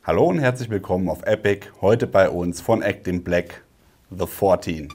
Hallo und herzlich willkommen auf Epic. Heute bei uns von Act in Black, The 14.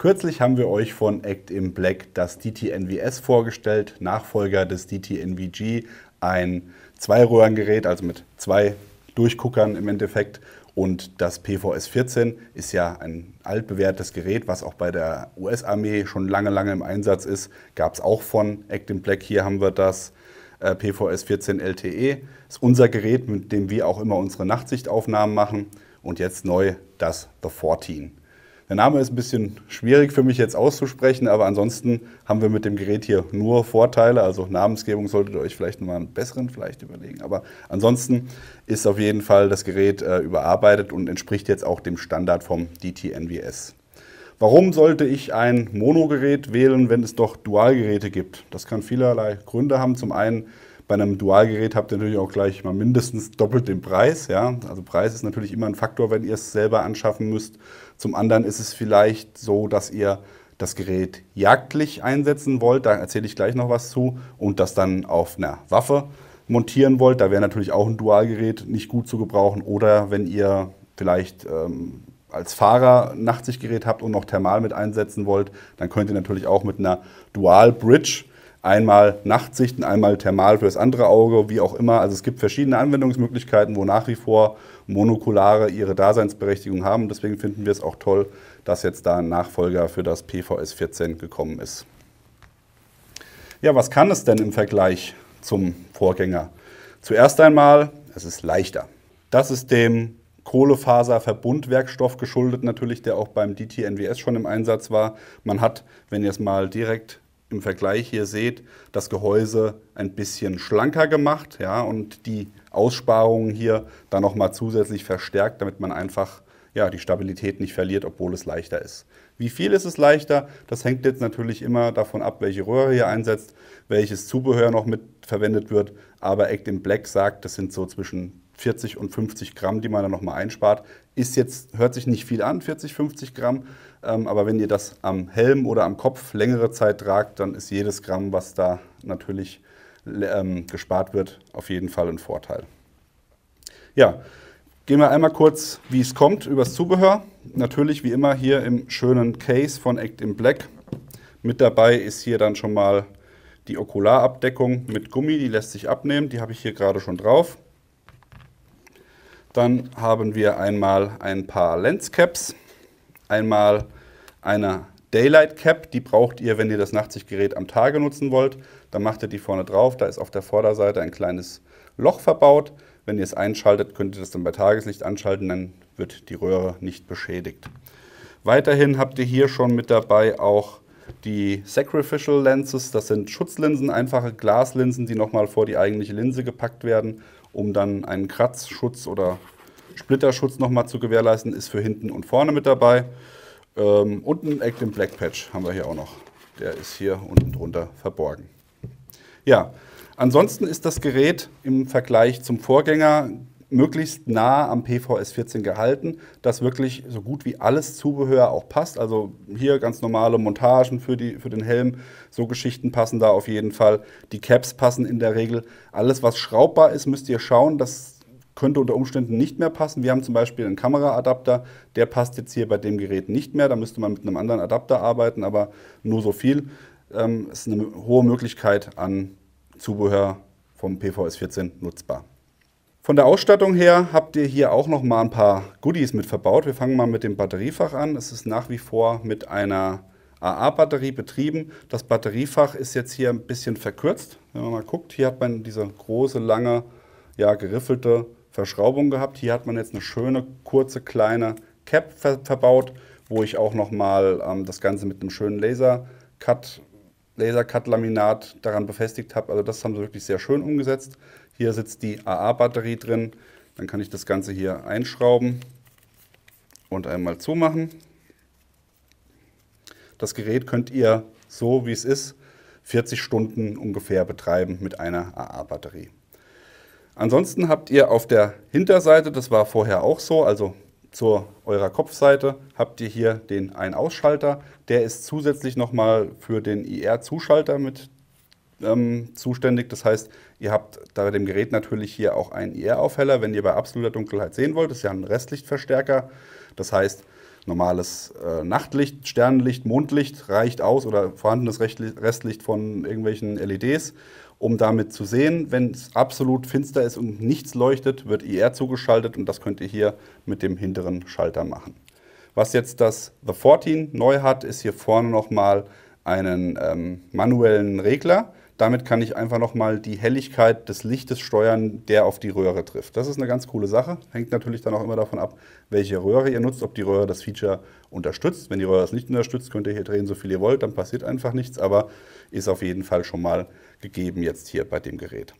Kürzlich haben wir euch von Act in Black das DT-NVS vorgestellt, Nachfolger des DT-NVG, ein Zweiröhrengerät, also mit zwei Durchguckern im Endeffekt. Und das PVS-14 ist ja ein altbewährtes Gerät, was auch bei der US-Armee schon lange im Einsatz ist. Gab es auch von Act in Black. Hier haben wir das PVS-14 LTE. Das ist unser Gerät, mit dem wir auch immer unsere Nachtsichtaufnahmen machen. Und jetzt neu das The 14. Der Name ist ein bisschen schwierig für mich jetzt auszusprechen, aber ansonsten haben wir mit dem Gerät hier nur Vorteile. Also Namensgebung solltet ihr euch vielleicht nochmal einen besseren überlegen. Aber ansonsten ist auf jeden Fall das Gerät überarbeitet und entspricht jetzt auch dem Standard vom DT-NVS. Warum sollte ich ein Monogerät wählen, wenn es doch Dualgeräte gibt? Das kann vielerlei Gründe haben. Zum einen, bei einem Dualgerät habt ihr natürlich auch gleich mal mindestens doppelt den Preis. Ja? Also Preis ist natürlich immer ein Faktor, wenn ihr es selber anschaffen müsst. Zum anderen ist es vielleicht so, dass ihr das Gerät jagdlich einsetzen wollt. Da erzähle ich gleich noch was zu. Und das dann auf einer Waffe montieren wollt. Da wäre natürlich auch ein Dualgerät nicht gut zu gebrauchen. Oder wenn ihr vielleicht als Fahrer ein Nachtsichtgerät habt und noch Thermal mit einsetzen wollt, dann könnt ihr natürlich auch mit einer Dual Bridge einmal Nachtsichten, einmal Thermal für das andere Auge, wie auch immer. Also es gibt verschiedene Anwendungsmöglichkeiten, wo nach wie vor Monokulare ihre Daseinsberechtigung haben. Deswegen finden wir es auch toll, dass jetzt da ein Nachfolger für das PVS-14 gekommen ist. Ja, was kann es denn im Vergleich zum Vorgänger? Zuerst einmal, es ist leichter. Das ist dem Kohlefaserverbundwerkstoff geschuldet natürlich, der auch beim DT-NVS schon im Einsatz war. Man hat, wenn ihr es mal direkt im Vergleich hier seht, das Gehäuse ein bisschen schlanker gemacht, ja, und die Aussparungen hier dann nochmal zusätzlich verstärkt, damit man einfach die Stabilität nicht verliert, obwohl es leichter ist. Wie viel ist es leichter? Das hängt jetzt natürlich immer davon ab, welche Röhre ihr einsetzt, welches Zubehör noch mit verwendet wird, aber Act in Black sagt, das sind so zwischen 40 und 50 Gramm, die man dann nochmal einspart. Hört sich nicht viel an, 40, 50 Gramm, aber wenn ihr das am Helm oder am Kopf längere Zeit tragt, dann ist jedes Gramm, was da natürlich gespart wird, auf jeden Fall ein Vorteil. Ja, gehen wir einmal kurz, wie es kommt, übers Zubehör. Natürlich wie immer hier im schönen Case von Act in Black. Mit dabei ist hier dann schon mal die Okularabdeckung mit Gummi, die lässt sich abnehmen, die habe ich hier gerade schon drauf. Dann haben wir einmal ein paar Lenscaps, einmal eine Daylight Cap, die braucht ihr, wenn ihr das Nachtsichtgerät am Tage nutzen wollt. Dann macht ihr die vorne drauf, da ist auf der Vorderseite ein kleines Loch verbaut. Wenn ihr es einschaltet, könnt ihr das dann bei Tageslicht anschalten, dann wird die Röhre nicht beschädigt. Weiterhin habt ihr hier schon mit dabei auch die Sacrificial Lenses, das sind Schutzlinsen, einfache Glaslinsen, die nochmal vor die eigentliche Linse gepackt werden, um dann einen Kratzschutz oder Splitterschutz nochmal zu gewährleisten, ist für hinten und vorne mit dabei. Und ein Act in Black Patch haben wir hier auch noch. Der ist hier unten drunter verborgen. Ja, ansonsten ist das Gerät im Vergleich zum Vorgänger möglichst nah am PVS-14 gehalten, dass wirklich so gut wie alles Zubehör auch passt. Also hier ganz normale Montagen für den Helm, so Geschichten passen da auf jeden Fall. Die Caps passen in der Regel. Alles, was schraubbar ist, müsst ihr schauen, das könnte unter Umständen nicht mehr passen. Wir haben zum Beispiel einen Kameraadapter, der passt jetzt hier bei dem Gerät nicht mehr. Da müsste man mit einem anderen Adapter arbeiten, aber nur so viel. Es ist eine hohe Möglichkeit an Zubehör vom PVS-14 nutzbar. Von der Ausstattung her habt ihr hier auch noch mal ein paar Goodies mit verbaut. Wir fangen mal mit dem Batteriefach an. Es ist nach wie vor mit einer AA-Batterie betrieben. Das Batteriefach ist jetzt hier ein bisschen verkürzt. Wenn man mal guckt, hier hat man diese große, lange, geriffelte Verschraubung gehabt. Hier hat man jetzt eine schöne, kurze, kleine Cap verbaut, wo ich auch nochmal das Ganze mit einem schönen Lasercut-Laminat daran befestigt habe. Also das haben sie wirklich sehr schön umgesetzt. Hier sitzt die AA-Batterie drin. Dann kann ich das Ganze hier einschrauben und einmal zumachen. Das Gerät könnt ihr so, wie es ist, 40 Stunden ungefähr betreiben mit einer AA-Batterie. Ansonsten habt ihr auf der Hinterseite, das war vorher auch so, also zu eurer Kopfseite, habt ihr hier den Ein-Ausschalter. Der ist zusätzlich nochmal für den IR-Zuschalter mit zuständig. Das heißt, ihr habt bei dem Gerät natürlich hier auch einen IR-Aufheller, wenn ihr bei absoluter Dunkelheit sehen wollt. Das ist ja ein Restlichtverstärker. Das heißt, normales Nachtlicht, Sternenlicht, Mondlicht reicht aus oder vorhandenes Restlicht von irgendwelchen LEDs, um damit zu sehen. Wenn es absolut finster ist und nichts leuchtet, wird IR zugeschaltet und das könnt ihr hier mit dem hinteren Schalter machen. Was jetzt das The 14 neu hat, ist hier vorne nochmal einen manuellen Regler. Damit kann ich einfach nochmal die Helligkeit des Lichtes steuern, der auf die Röhre trifft. Das ist eine ganz coole Sache. Hängt natürlich dann auch immer davon ab, welche Röhre ihr nutzt, ob die Röhre das Feature unterstützt. Wenn die Röhre es nicht unterstützt, könnt ihr hier drehen, so viel ihr wollt, dann passiert einfach nichts. Aber ist auf jeden Fall schon mal gegeben jetzt hier bei dem Gerät.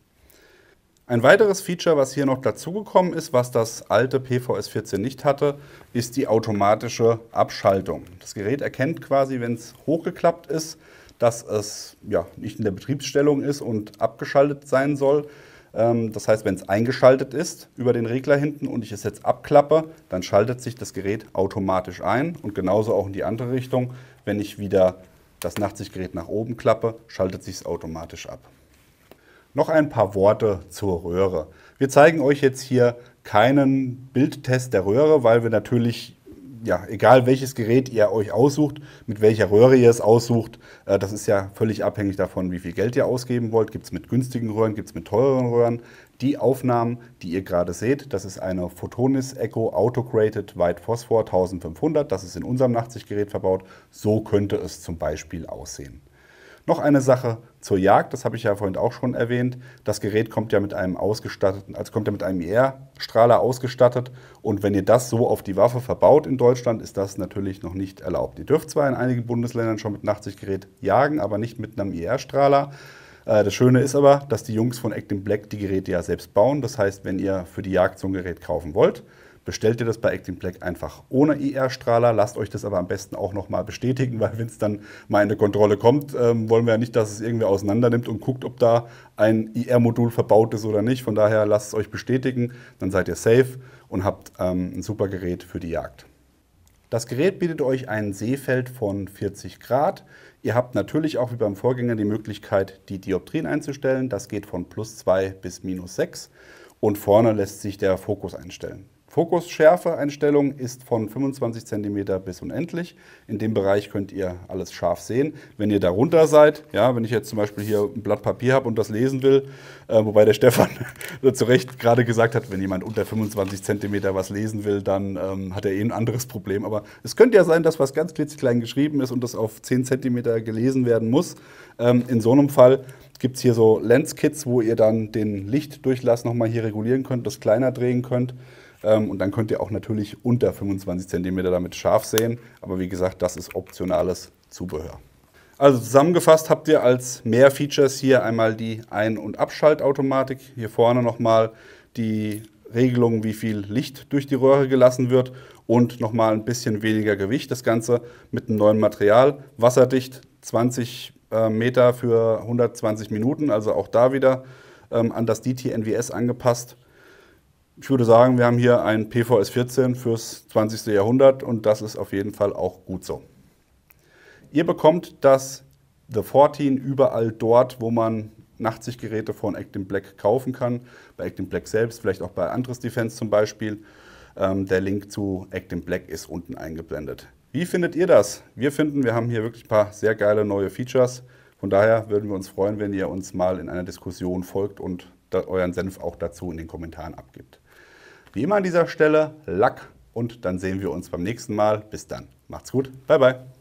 Ein weiteres Feature, was hier noch dazugekommen ist, was das alte PVS 14 nicht hatte, ist die automatische Abschaltung. Das Gerät erkennt quasi, wenn es hochgeklappt ist, dass es ja, nicht in der Betriebsstellung ist und abgeschaltet sein soll. Das heißt, wenn es eingeschaltet ist über den Regler hinten und ich es jetzt abklappe, dann schaltet sich das Gerät automatisch ein und genauso auch in die andere Richtung. Wenn ich wieder das Nachtsichtgerät nach oben klappe, schaltet sich es automatisch ab. Noch ein paar Worte zur Röhre. Wir zeigen euch jetzt hier keinen Bildtest der Röhre, weil wir natürlich, ja, egal welches Gerät ihr euch aussucht, mit welcher Röhre ihr es aussucht, das ist ja völlig abhängig davon, wie viel Geld ihr ausgeben wollt. Gibt es mit günstigen Röhren, gibt es mit teureren Röhren. Die Aufnahmen, die ihr gerade seht, das ist eine Photonis Echo Autocrated White Phosphor 1500. Das ist in unserem Nachtsichtgerät verbaut. So könnte es zum Beispiel aussehen. Noch eine Sache zur Jagd, das habe ich ja vorhin auch schon erwähnt. Das Gerät kommt ja mit einem IR-Strahler ausgestattet und wenn ihr das so auf die Waffe verbaut in Deutschland, ist das natürlich noch nicht erlaubt. Ihr dürft zwar in einigen Bundesländern schon mit Nachtsichtgerät jagen, aber nicht mit einem IR-Strahler. Das Schöne ist aber, dass die Jungs von Act in Black die Geräte ja selbst bauen. Das heißt, wenn ihr für die Jagd so ein Gerät kaufen wollt, bestellt ihr das bei Act in Black einfach ohne IR-Strahler. Lasst euch das aber am besten auch nochmal bestätigen, weil wenn es dann mal in eine Kontrolle kommt, wollen wir ja nicht, dass es irgendwie auseinander nimmt und guckt, ob da ein IR-Modul verbaut ist oder nicht. Von daher lasst es euch bestätigen, dann seid ihr safe und habt ein super Gerät für die Jagd. Das Gerät bietet euch ein Sehfeld von 40 Grad. Ihr habt natürlich auch wie beim Vorgänger die Möglichkeit, die Dioptrien einzustellen. Das geht von +2 bis -6 und vorne lässt sich der Fokus einstellen. Fokusschärfe-Einstellung ist von 25 cm bis unendlich. In dem Bereich könnt ihr alles scharf sehen. Wenn ihr darunter seid, ja, wenn ich jetzt zum Beispiel hier ein Blatt Papier habe und das lesen will, wobei der Stefan zu Recht gerade gesagt hat, wenn jemand unter 25 cm was lesen will, dann hat er eh ein anderes Problem. Aber es könnte ja sein, dass was ganz klitzeklein geschrieben ist und das auf 10 cm gelesen werden muss. In so einem Fall gibt es hier so Lens-Kits, wo ihr dann den Lichtdurchlass nochmal hier regulieren könnt, das kleiner drehen könnt. Und dann könnt ihr auch natürlich unter 25 cm damit scharf sehen. Aber wie gesagt, das ist optionales Zubehör. Also zusammengefasst habt ihr als mehr Features hier einmal die Ein- und Abschaltautomatik. Hier vorne nochmal die Regelung, wie viel Licht durch die Röhre gelassen wird. Und nochmal ein bisschen weniger Gewicht. Das Ganze mit einem neuen Material. Wasserdicht, 20 Meter für 120 Minuten. Also auch da wieder an das DT-NVS angepasst. Ich würde sagen, wir haben hier ein PVS 14 fürs 20. Jahrhundert und das ist auf jeden Fall auch gut so. Ihr bekommt das The 14 überall dort, wo man Nachtsichtgeräte von Act in Black kaufen kann. Bei Act in Black selbst, vielleicht auch bei Andres Defense zum Beispiel. Der Link zu Act in Black ist unten eingeblendet. Wie findet ihr das? Wir finden, wir haben hier wirklich ein paar sehr geile neue Features. Von daher würden wir uns freuen, wenn ihr uns mal in einer Diskussion folgt und euren Senf auch dazu in den Kommentaren abgibt. Wie immer an dieser Stelle, Lack und dann sehen wir uns beim nächsten Mal. Bis dann. Macht's gut. Bye, bye.